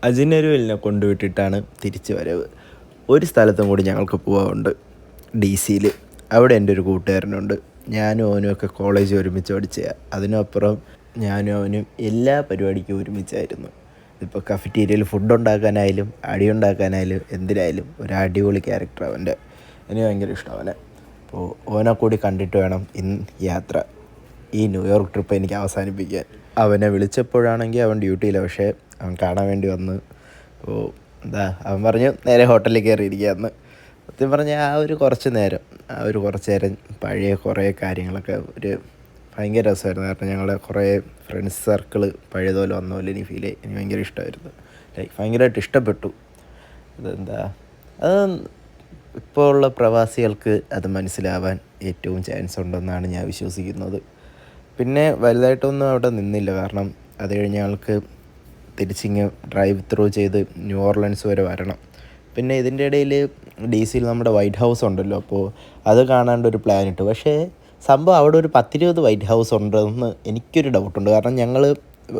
അജിനരുവിലിനെ കൊണ്ടുവിട്ടിട്ടാണ് തിരിച്ച് വരവ്. ഒരു സ്ഥലത്തും കൂടി ഞങ്ങൾക്ക് പോകാറുണ്ട്, DC-യിൽ. അവിടെ എൻ്റെ ഒരു കൂട്ടുകാരനുണ്ട്. ഞാനും അവനും ഒക്കെ കോളേജ് ഒരുമിച്ച് പഠിച്ചതാണ്. അതിനപ്പുറം ഞാനും അവനും എല്ലാ പരിപാടിക്കും ഒരുമിച്ചായിരുന്നു. ഇപ്പോൾ കഫറ്റീരിയയിൽ ഫുഡ് ഉണ്ടാക്കാനായാലും അടിയുണ്ടാക്കാനായാലും എന്തിനായാലും ഒരു അടിപൊളി ക്യാരക്ടർ അവൻ്റെ. എനിക്ക് ഭയങ്കര ഇഷ്ടം അവനെ. അപ്പോൾ ഓനെ കൂടി കണ്ടിട്ട് വേണം യാത്ര, ഈ ന്യൂയോർക്ക് ട്രിപ്പ് എനിക്ക് അവസാനിപ്പിക്കാൻ. അവനെ വിളിച്ചപ്പോഴാണെങ്കിൽ അവൻ ഡ്യൂട്ടിയില്ല, പക്ഷേ അവൻ കാണാൻ വേണ്ടി വന്ന്. അപ്പോൾ അവൻ പറഞ്ഞു നേരെ ഹോട്ടലിൽ കയറിയിരിക്കുകയെന്ന്. സത്യം പറഞ്ഞാൽ കുറച്ച് നേരം പഴയ കുറേ കാര്യങ്ങളൊക്കെ ഭയങ്കര രസമായിരുന്നു. കാരണം ഞങ്ങളുടെ കുറേ ഫ്രണ്ട്സ് സർക്കിൾ പഴയതുപോലെ വന്ന പോലെ എനിക്ക് ഫീൽ ചെയ്യും. എനിക്ക് ഭയങ്കര ഇഷ്ടമായിരുന്നു, ഭയങ്കരമായിട്ട് ഇഷ്ടപ്പെട്ടു. അത് ഇപ്പോൾ ഉള്ള പ്രവാസികൾക്ക് അത് മനസ്സിലാവാൻ ഏറ്റവും ചാൻസ് ഉണ്ടെന്നാണ് ഞാൻ വിശ്വസിക്കുന്നത്. പിന്നെ വലുതായിട്ടൊന്നും അവിടെ നിന്നില്ല, കാരണം അത് കഴിഞ്ഞ് ഞങ്ങൾക്ക് തിരിച്ചിങ്ങ് ഡ്രൈവ് ത്രൂ ചെയ്ത് ന്യൂ ഓർലൻസ് വരെ വരണം. പിന്നെ ഇതിൻ്റെ ഇടയിൽ DC-യിൽ നമ്മുടെ വൈറ്റ് ഹൗസ് ഉണ്ടല്ലോ, അപ്പോൾ അത് കാണാണ്ടൊരു പ്ലാൻ ഇട്ടു. പക്ഷേ സംഭവം അവിടെ ഒരു 10-20 വൈറ്റ് ഹൗസ് ഉണ്ടെന്ന് എനിക്കൊരു ഡൗട്ടുണ്ട്. കാരണം ഞങ്ങൾ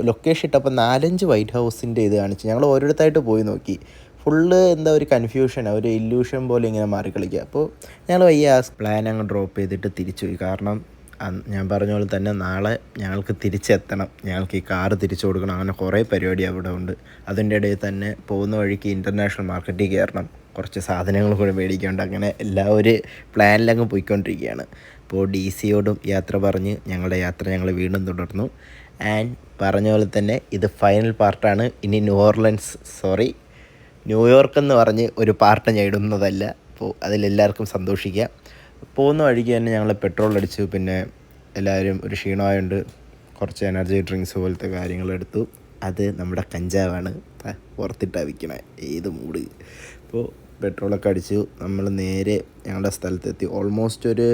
ലൊക്കേഷൻ ഇട്ടപ്പോൾ 4-5 വൈറ്റ് ഹൗസിൻ്റെ ഇത് കാണിച്ചു. ഞങ്ങൾ ഓരോരുത്തരായിട്ട് പോയി നോക്കി. ഫുള്ള് ഒരു കൺഫ്യൂഷൻ, ഒരു ഇല്യൂഷൻ പോലെ ഇങ്ങനെ മാറിക്കളിക്കുക. അപ്പോൾ ഞങ്ങൾ ആ പ്ലാൻ അങ്ങ് ഡ്രോപ്പ് ചെയ്തിട്ട് തിരിച്ചു പോയി. കാരണം ഞാൻ പറഞ്ഞ പോലെ തന്നെ നാളെ ഞങ്ങൾക്ക് തിരിച്ചെത്തണം, ഞങ്ങൾക്ക് ഈ കാറ് തിരിച്ചു കൊടുക്കണം. അങ്ങനെ കുറേ പരിപാടി അവിടെ ഉണ്ട്. അതിൻ്റെ ഇടയിൽ തന്നെ പോകുന്ന വഴിക്ക് ഇൻ്റർനാഷണൽ മാർക്കറ്റിൽ കയറണം, കുറച്ച് സാധനങ്ങൾ കൂടെ മേടിക്കാനുണ്ട്. അങ്ങനെ ഒരു പ്ലാനിലങ്ങ് പോയിക്കൊണ്ടിരിക്കുകയാണ്. അപ്പോൾ DC-യോടും യാത്ര പറഞ്ഞ് ഞങ്ങളുടെ യാത്ര ഞങ്ങൾ വീണ്ടും തുടർന്നു. ആൻഡ് പറഞ്ഞ പോലെ തന്നെ ഇത് ഫൈനൽ പാർട്ടാണ്. ഇനി ന്യൂയോർക്ക് എന്ന് പറഞ്ഞ് ഒരു പാർട്ട് ഞാൻ ഇടുന്നതല്ല. അപ്പോൾ അതിലെല്ലാവർക്കും സന്തോഷിക്കാം. പോകുന്ന വഴിക്ക് തന്നെ ഞങ്ങൾ പെട്രോൾ അടിച്ചു. പിന്നെ എല്ലാവരും ഒരു ക്ഷീണമായുണ്ട്, കുറച്ച് എനർജി ഡ്രിങ്ക്സ് പോലത്തെ കാര്യങ്ങളെടുത്തു. അത് നമ്മുടെ കഞ്ചാവാണ്, പുറത്തിട്ടാണ് വിൽക്കണേ, ഏത് മൂഡ്. അപ്പോൾ പെട്രോളൊക്കെ അടിച്ചു നമ്മൾ നേരെ ഞങ്ങളുടെ സ്ഥലത്തെത്തി. ഓൾമോസ്റ്റ് ഒരു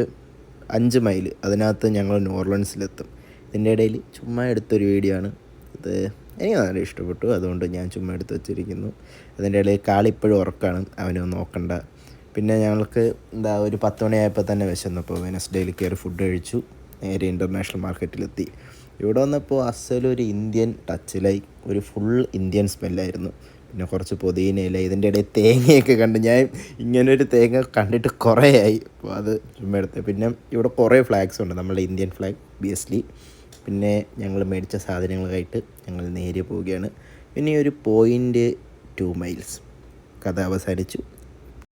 5 മൈൽ, അതിനകത്ത് ഞങ്ങൾ ന്യൂ ഓർലൻസിലെത്തും. ഇതിൻ്റെ ഇടയിൽ ചുമ്മാ എടുത്തൊരു വീഡിയോ ആണ് ഇത്. എനിക്ക് നല്ല ഇഷ്ടപ്പെട്ടു, അതുകൊണ്ട് ഞാൻ ചുമ്മാ എടുത്ത് വെച്ചിരിക്കുന്നു. അതിൻ്റെ ഇടയിൽ കാളിപ്പോഴും ഉറക്കമാണ്, അവനൊന്നും നോക്കണ്ട. പിന്നെ ഞങ്ങൾക്ക് ഒരു 10 മണിയായപ്പോൾ തന്നെ വിശന്നപ്പോൾ വെനസ്ഡേയിൽ കയറി ഫുഡ് കഴിച്ചു. നേരെ ഇൻ്റർനാഷണൽ മാർക്കറ്റിലെത്തി. ഇവിടെ വന്നപ്പോൾ അസലൊരു ഇന്ത്യൻ ടച്ചിലായി, ഒരു ഫുൾ ഇന്ത്യൻ സ്മെല്ലായിരുന്നു. പിന്നെ കുറച്ച് പുതിനയില, ഇതിൻ്റെ ഇടയിൽ തേങ്ങയൊക്കെ കണ്ട്. ഞാൻ ഇങ്ങനൊരു തേങ്ങ കണ്ടിട്ട് കുറേ ആയി. അപ്പോൾ അത് ചുമ്മാ എടുത്ത്. പിന്നെ ഇവിടെ കുറേ ഫ്ലാഗ്സ് ഉണ്ട്, നമ്മളുടെ ഇന്ത്യൻ ഫ്ലാഗ് ബിയസ്ലി. പിന്നെ ഞങ്ങൾ മേടിച്ച സാധനങ്ങളായിട്ട് ഞങ്ങൾ നേരെ പോവുകയാണ്. പിന്നെ ഒരു 0.2 മൈൽസ്. കഥ അവസാനിച്ചു.